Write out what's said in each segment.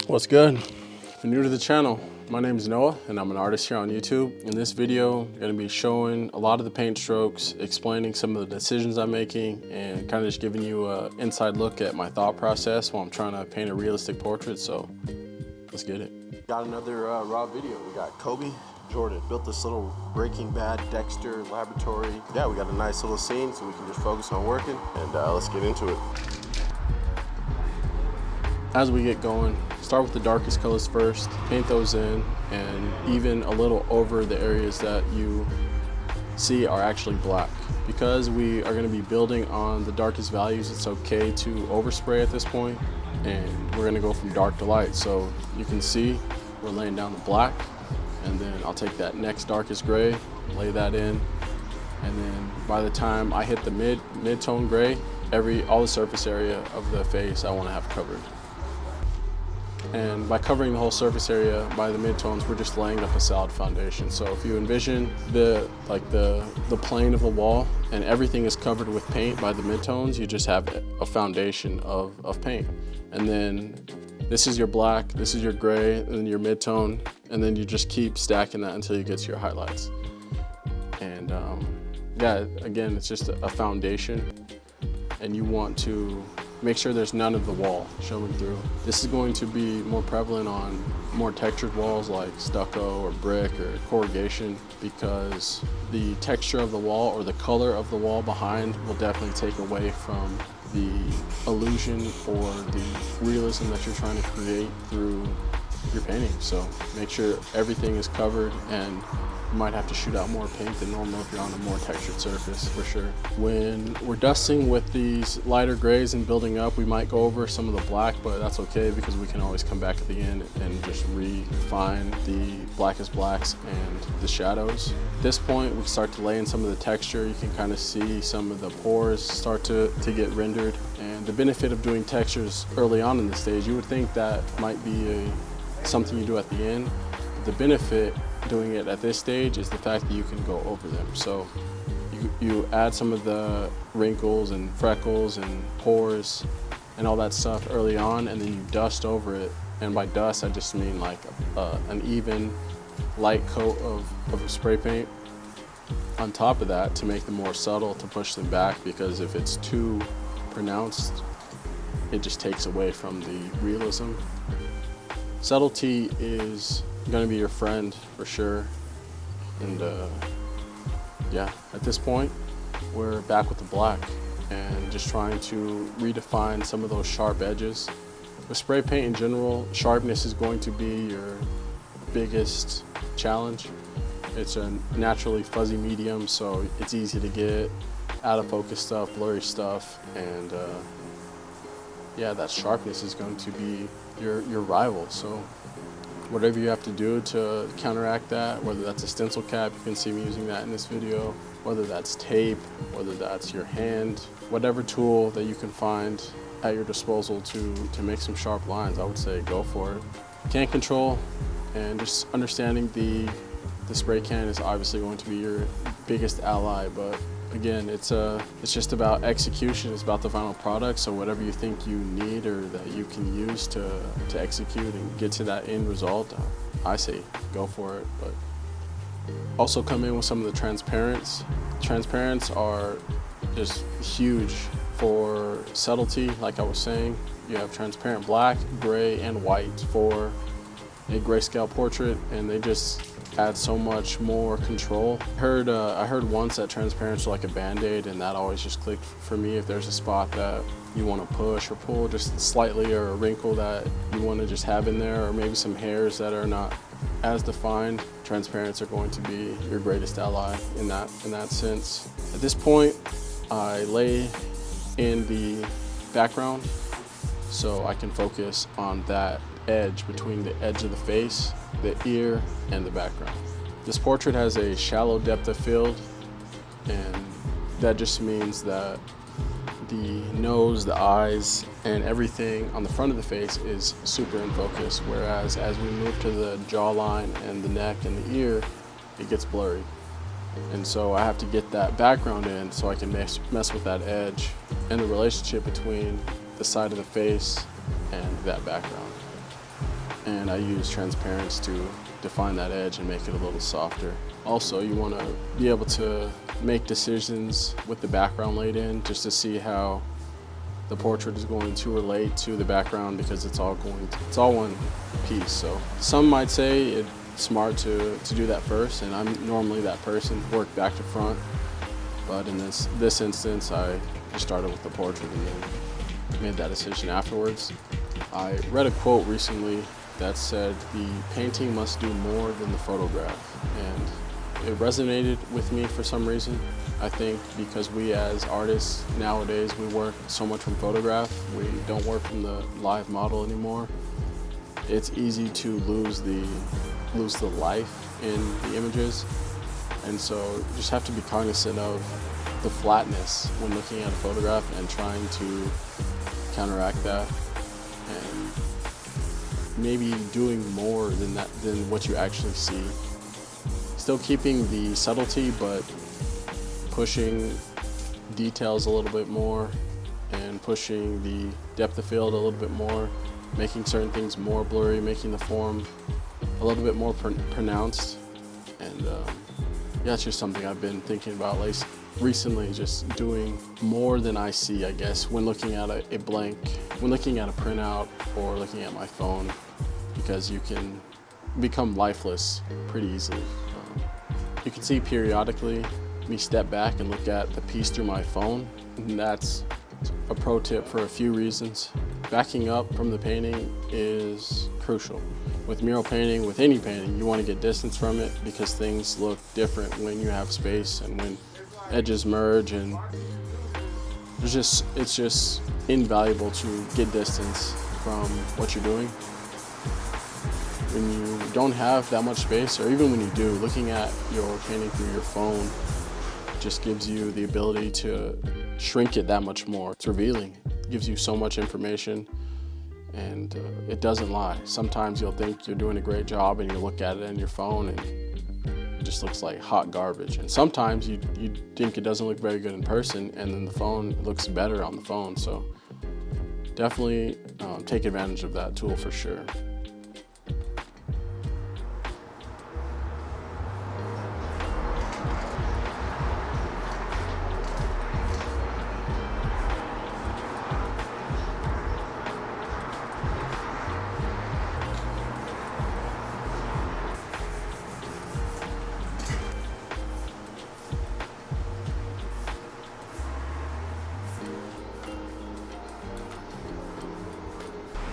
What's good? If you're new to the channel, my name is Noah and I'm an artist here on YouTube. In this video, I'm going to be showing a lot of the paint strokes, explaining some of the decisions I'm making, and kind of just giving you an inside look at my thought process while I'm trying to paint a realistic portrait. So let's get it. Got another raw video. We got Kobe Jordan built this little Breaking Bad Dexter laboratory. Yeah, we got a nice little scene so we can just focus on working, and let's get into it. As we get going, start with the darkest colors first, paint those in, and even a little over the areas that you see are actually black. Because we are going to be building on the darkest values, it's okay to overspray at this point, and we're going to go from dark to light. So you can see we're laying down the black, and then I'll take that next darkest gray, lay that in, and then by the time I hit the mid-tone gray, all the surface area of the face I want to have covered. And by covering the whole surface area by the midtones, we're just laying up a solid foundation. So if you envision the plane of the wall and everything is covered with paint by the midtones, you just have a foundation of paint. And then this is your black, this is your gray, and then your midtone, and then you just keep stacking that until you get to your highlights. And yeah, again, it's just a foundation, and you want to make sure there's none of the wall showing through. This is going to be more prevalent on more textured walls like stucco or brick or corrugation, because the texture of the wall or the color of the wall behind will definitely take away from the illusion or the realism that you're trying to create through your painting. So make sure everything is covered, and you might have to shoot out more paint than normal if you're on a more textured surface, for sure. When we're dusting with these lighter grays and building up, we might go over some of the black, but that's okay because we can always come back at the end and just refine the blackest blacks and the shadows. At this point, we start to lay in some of the texture. You can kind of see some of the pores start to get rendered. And the benefit of doing textures early on in the stage, you would think that might be something you do at the end. But the benefit doing it at this stage is the fact that you can go over them. So you add some of the wrinkles and freckles and pores and all that stuff early on, and then you dust over it. And by dust, I just mean like an even light coat of spray paint on top of that to make them more subtle, to push them back, because if it's too pronounced, it just takes away from the realism. Subtlety is going to be your friend for sure. And yeah, at this point we're back with the black and just trying to redefine some of those sharp edges. With spray paint in general, sharpness is going to be your biggest challenge. It's a naturally fuzzy medium, so it's easy to get out of focus stuff, blurry stuff, and yeah, that sharpness is going to be your rival. So whatever you have to do to counteract that, whether that's a stencil cap, you can see me using that in this video, whether that's tape, whether that's your hand, whatever tool that you can find at your disposal to make some sharp lines, I would say go for it. Can control, and just understanding the spray can is obviously going to be your biggest ally, but again, it's just about execution. It's about the final product. So whatever you think you need or that you can use to execute and get to that end result, I say go for it. But also come in with some of the transparents. Transparents are just huge for subtlety. Like I was saying, you have transparent black, gray, and white for a grayscale portrait, and they just add so much more control. I heard once that transparents are like a band-aid, and that always just clicked for me. If there's a spot that you want to push or pull just slightly, or a wrinkle that you want to just have in there, or maybe some hairs that are not as defined, transparents are going to be your greatest ally in that sense. At this point, I lay in the background so I can focus on that edge between the edge of the face, the ear, and the background. This portrait has a shallow depth of field, and that just means that the nose, the eyes, and everything on the front of the face is super in focus, whereas as we move to the jawline and the neck and the ear, it gets blurry. And so I have to get that background in so I can mess with that edge and the relationship between the side of the face and that background. and I use transparency to define that edge and make it a little softer. Also, you want to be able to make decisions with the background laid in, just to see how the portrait is going to relate to the background, because it's all one piece. So some might say it's smart to do that first, and I'm normally that person, work back to front. But in this instance, I just started with the portrait and then made that decision afterwards. I read a quote recently that said, "The painting must do more than the photograph," and it resonated with me for some reason. I think because we as artists nowadays, we work so much from photograph, we don't work from the live model anymore. It's easy to lose the life in the images, and so you just have to be cognizant of the flatness when looking at a photograph and trying to counteract that, and maybe doing more than what you actually see. Still keeping the subtlety, but pushing details a little bit more and pushing the depth of field a little bit more, making certain things more blurry, making the form a little bit more pronounced. And yeah, it's just something I've been thinking about recently, just doing more than I see, I guess, when looking at a blank, when looking at a printout or looking at my phone, because you can become lifeless pretty easily. You can see periodically me step back and look at the piece through my phone, and that's a pro tip for a few reasons. Backing up from the painting is crucial. With mural painting, with any painting, you want to get distance from it because things look different when you have space and when edges merge, and it's just invaluable to get distance from what you're doing. When you don't have that much space, or even when you do, looking at your painting through your phone just gives you the ability to shrink it that much more. It's revealing. It gives you so much information, and it doesn't lie. Sometimes you'll think you're doing a great job and you look at it on your phone and it just looks like hot garbage. And sometimes you think it doesn't look very good in person, and then the phone looks better on the phone. So definitely take advantage of that tool for sure.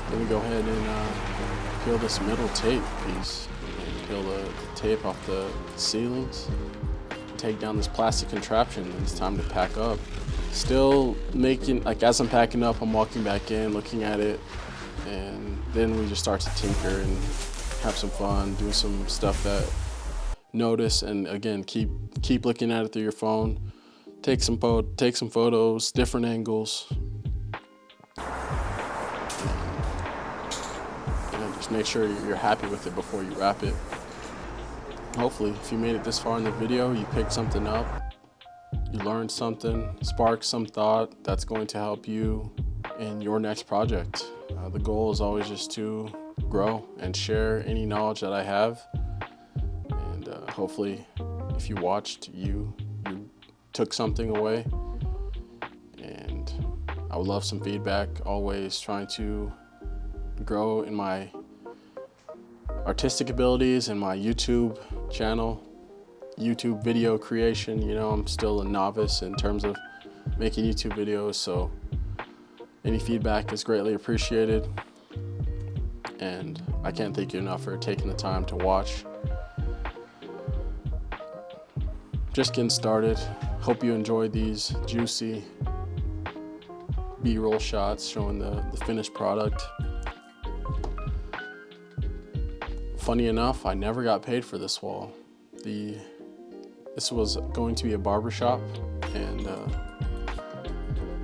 Then we go ahead and peel this middle tape piece, and peel the tape off the ceilings, take down this plastic contraption, and it's time to pack up. Still making, like as I'm packing up, I'm walking back in, looking at it, and then we just start to tinker and have some fun, do some stuff that notice, and again, keep looking at it through your phone, take some photos, different angles. Just make sure you're happy with it before you wrap it. Hopefully, if you made it this far in the video, you picked something up, you learned something, sparked some thought that's going to help you in your next project. The goal is always just to grow and share any knowledge that I have. And hopefully, if you watched, you took something away. And I would love some feedback, always trying to grow in my artistic abilities and my YouTube channel, YouTube video creation. You know, I'm still a novice in terms of making YouTube videos, so any feedback is greatly appreciated. And I can't thank you enough for taking the time to watch. Just getting started. Hope you enjoyed these juicy B-roll shots showing the finished product. Funny enough, I never got paid for this wall. This was going to be a barbershop, and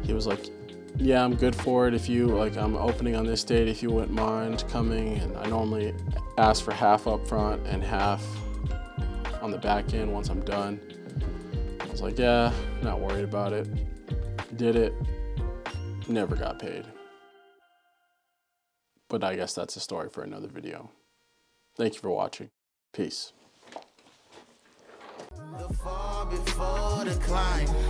he was like, "Yeah, I'm good for it. If you like, I'm opening on this date. If you wouldn't mind coming." And I normally ask for half up front and half on the back end once I'm done. I was like, "Yeah, not worried about it." Did it. Never got paid. But I guess that's a story for another video. Thank you for watching. Peace. The fall before the climb.